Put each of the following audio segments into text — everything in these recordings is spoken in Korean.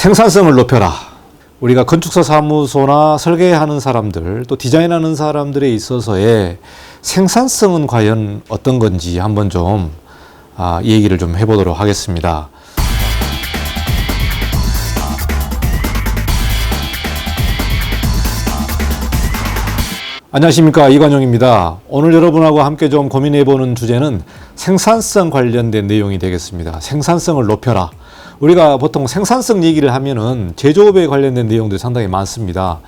생산성을 높여라. 우리가 건축사 사무소나 설계하는 사람들, 또 디자인하는 사람들에 있어서의 생산성은 과연 어떤 건지 한번 좀 이 얘기를 좀 해보도록 하겠습니다. 안녕하십니까, 이관용입니다. 오늘 여러분하고 함께 좀 고민해보는 주제는 생산성 관련된 내용이 되겠습니다. 생산성을 높여라. 우리가 보통 생산성 얘기를 하면은 제조업에 관련된 내용들이 상당히 많습니다.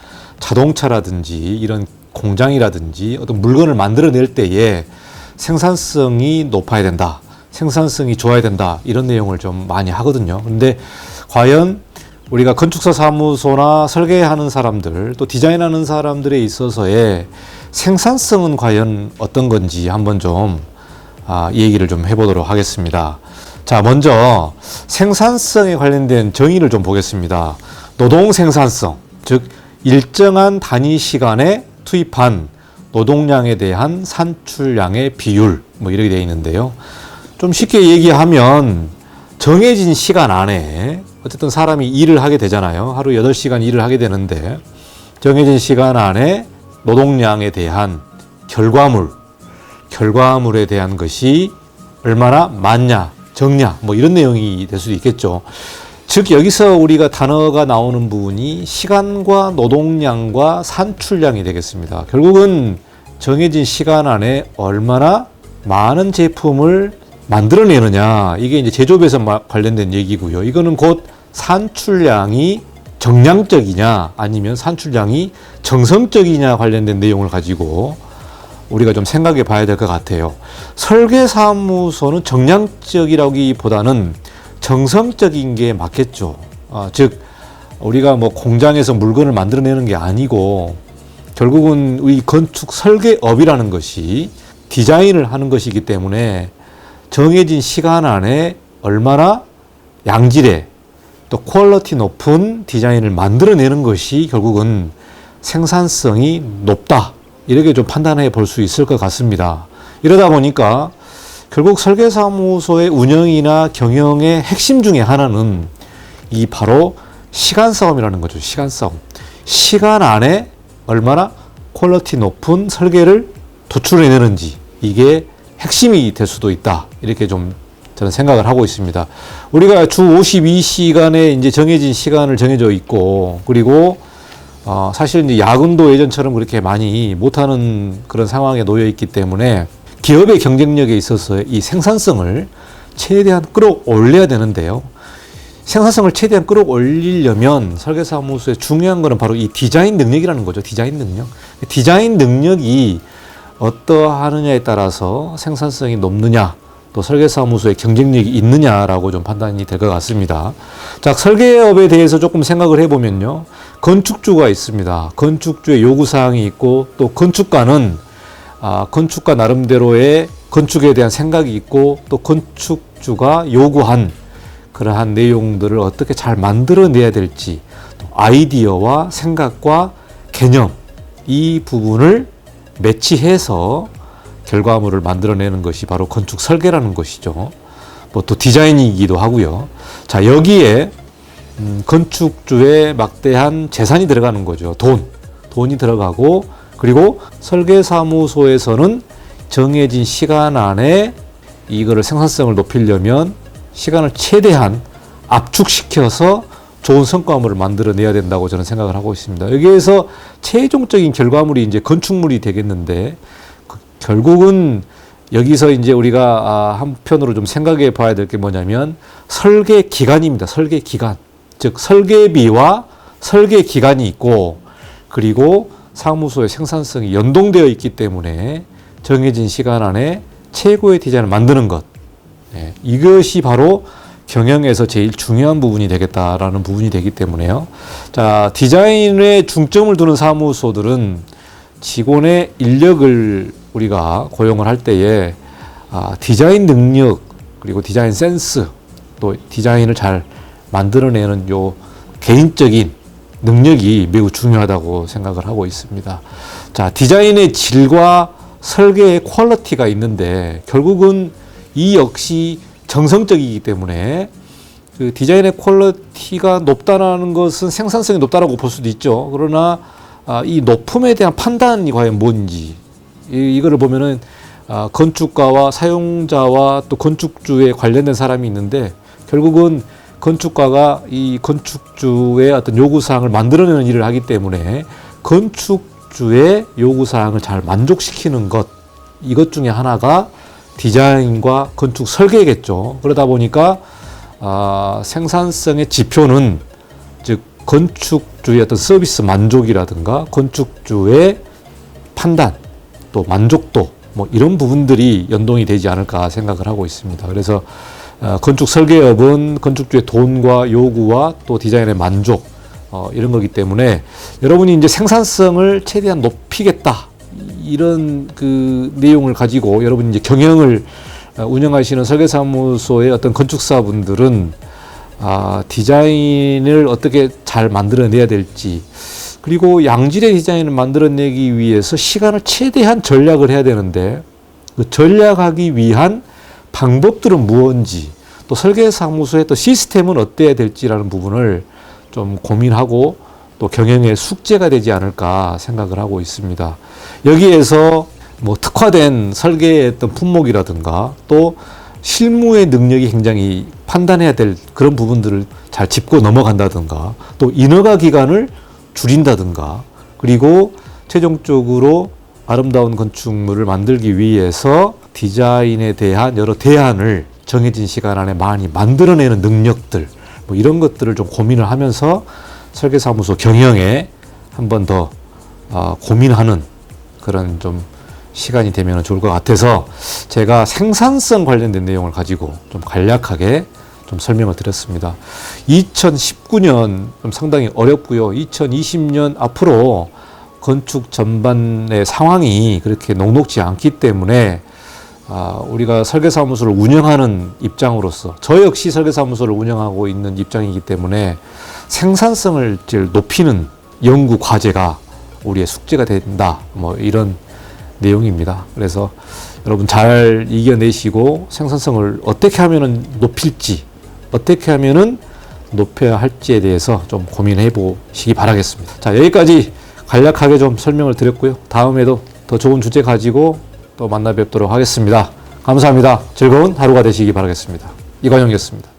자동차라든지 이런 공장이라든지 어떤 물건을 만들어낼 때에 생산성이 높아야 된다, 생산성이 좋아야 된다, 이런 내용을 좀 많이 하거든요. 근데 과연 우리가 건축사 사무소나 설계하는 사람들, 또 디자인하는 사람들에 있어서의 생산성은 과연 어떤 건지 한번 좀 이 얘기를 좀 해보도록 하겠습니다. 자, 먼저 생산성에 관련된 정의를 좀 보겠습니다. 노동 생산성, 즉 일정한 단위 시간에 투입한 노동량에 대한 산출량의 비율, 뭐 이렇게 되어 있는데요. 좀 쉽게 얘기하면 정해진 시간 안에 어쨌든 사람이 일을 하게 되잖아요. 하루 8시간 일을 하게 되는데 정해진 시간 안에 노동량에 대한 결과물에 대한 것이 얼마나 많냐, 적냐, 뭐 이런 내용이 될 수도 있겠죠. 즉 여기서 우리가 단어가 나오는 부분이 시간과 노동량과 산출량이 되겠습니다. 결국은 정해진 시간 안에 얼마나 많은 제품을 만들어내느냐, 이게 이제 제조업에서 관련된 얘기고요. 이거는 곧 산출량이 정량적이냐 아니면 산출량이 정성적이냐 관련된 내용을 가지고 우리가 좀 생각해 봐야 될 것 같아요. 설계사무소는 정량적이라기보다는 정성적인 게 맞겠죠. 즉 우리가 뭐 공장에서 물건을 만들어내는 게 아니고 결국은 이 건축 설계업이라는 것이 디자인을 하는 것이기 때문에 정해진 시간 안에 얼마나 양질의 또 퀄리티 높은 디자인을 만들어내는 것이 결국은 생산성이 높다, 이렇게 좀 판단해 볼 수 있을 것 같습니다. 이러다 보니까 결국 설계사무소의 운영이나 경영의 핵심 중에 하나는 이 바로 시간 싸움이라는 거죠. 시간 싸움. 시간 안에 얼마나 퀄리티 높은 설계를 도출해내는지, 이게 핵심이 될 수도 있다, 이렇게 좀 저는 생각을 하고 있습니다. 우리가 주 52시간에 이제 정해진 시간을 정해져 있고, 그리고 사실 이제 야근도 예전처럼 그렇게 많이 못하는 그런 상황에 놓여 있기 때문에 기업의 경쟁력에 있어서 이 생산성을 최대한 끌어올려야 되는데요. 생산성을 최대한 끌어올리려면 설계사무소의 중요한 거는 바로 이 디자인 능력이라는 거죠. 디자인 능력. 디자인 능력이 어떠하느냐에 따라서 생산성이 높느냐, 또 설계사무소의 경쟁력이 있느냐라고 좀 판단이 될 것 같습니다. 자, 설계업에 대해서 조금 생각을 해보면요. 건축주가 있습니다. 건축주의 요구사항이 있고, 또 건축가는 건축가 나름대로의 건축에 대한 생각이 있고, 또 건축주가 요구한 그러한 내용들을 어떻게 잘 만들어내야 될지, 또 아이디어와 생각과 개념, 이 부분을 매치해서 결과물을 만들어내는 것이 바로 건축 설계라는 것이죠. 뭐 또 디자인이기도 하고요. 자, 여기에 건축주의 막대한 재산이 들어가는 거죠. 돈이 들어가고, 그리고 설계사무소에서는 정해진 시간 안에 이거를 생산성을 높이려면 시간을 최대한 압축시켜서 좋은 성과물을 만들어내야 된다고 저는 생각을 하고 있습니다. 여기에서 최종적인 결과물이 이제 건축물이 되겠는데, 결국은 여기서 이제 우리가 한편으로 좀 생각해 봐야 될 게 뭐냐면 설계 기간입니다. 설계 기간. 즉 설계비와 설계 기간이 있고, 그리고 사무소의 생산성이 연동되어 있기 때문에 정해진 시간 안에 최고의 디자인을 만드는 것. 네, 이것이 바로 경영에서 제일 중요한 부분이 되겠다라는 부분이 되기 때문에요. 자, 디자인에 중점을 두는 사무소들은 직원의 인력을 우리가 고용을 할 때에 디자인 능력, 그리고 디자인 센스, 또 디자인을 잘 만들어내는 요 개인적인 능력이 매우 중요하다고 생각을 하고 있습니다. 자, 디자인의 질과 설계의 퀄리티가 있는데 결국은 이 역시 정성적이기 때문에 그 디자인의 퀄리티가 높다라는 것은 생산성이 높다라고 볼 수도 있죠. 그러나 이 높음에 대한 판단이 과연 뭔지 이거를 보면은 건축가와 사용자와 또 건축주에 관련된 사람이 있는데 결국은 건축가가 이 건축주의 어떤 요구사항을 만들어내는 일을 하기 때문에 건축주의 요구사항을 잘 만족시키는 것 이것 중에 하나가 디자인과 건축 설계겠죠. 그러다 보니까 생산성의 지표는 즉 건축주의 어떤 서비스 만족이라든가 건축주의 판단 또 만족도 뭐 이런 부분들이 연동이 되지 않을까 생각을 하고 있습니다. 그래서 건축 설계업은 건축주의 돈과 요구와 또 디자인의 만족 이런 거기 때문에 여러분이 이제 생산성을 최대한 높이겠다 이런 그 내용을 가지고 여러분이 이제 경영을 운영하시는 설계사무소의 어떤 건축사분들은 디자인을 어떻게 잘 만들어내야 될지 그리고 양질의 디자인을 만들어내기 위해서 시간을 최대한 절약을 해야 되는데 그 절약하기 위한 방법들은 무엇인지 또 설계사무소의 또 시스템은 어때야 될지라는 부분을 좀 고민하고 또 경영의 숙제가 되지 않을까 생각을 하고 있습니다. 여기에서 뭐 특화된 설계의 어떤 품목이라든가 또 실무의 능력이 굉장히 판단해야 될 그런 부분들을 잘 짚고 넘어간다든가 또 인허가 기간을 줄인다든가 그리고 최종적으로 아름다운 건축물을 만들기 위해서 디자인에 대한 여러 대안을 정해진 시간 안에 많이 만들어내는 능력들 뭐 이런 것들을 좀 고민을 하면서 설계사무소 경영에 한 번 더 고민하는 그런 좀 시간이 되면 좋을 것 같아서 제가 생산성 관련된 내용을 가지고 좀 간략하게 좀 설명을 드렸습니다. 2019년 좀 상당히 어렵고요. 2020년 앞으로 건축 전반의 상황이 그렇게 녹록지 않기 때문에 우리가 설계사무소를 운영하는 입장으로서 저 역시 설계사무소를 운영하고 있는 입장이기 때문에 생산성을 제일 높이는 연구 과제가 우리의 숙제가 된다. 뭐 이런 내용입니다. 그래서 여러분 잘 이겨내시고 생산성을 어떻게 하면은 높일지 어떻게 하면은 높여야 할지에 대해서 좀 고민해 보시기 바라겠습니다. 자, 여기까지 간략하게 좀 설명을 드렸고요. 다음에도 더 좋은 주제 가지고 또 만나 뵙도록 하겠습니다. 감사합니다. 즐거운 하루가 되시기 바라겠습니다. 이관영이었습니다.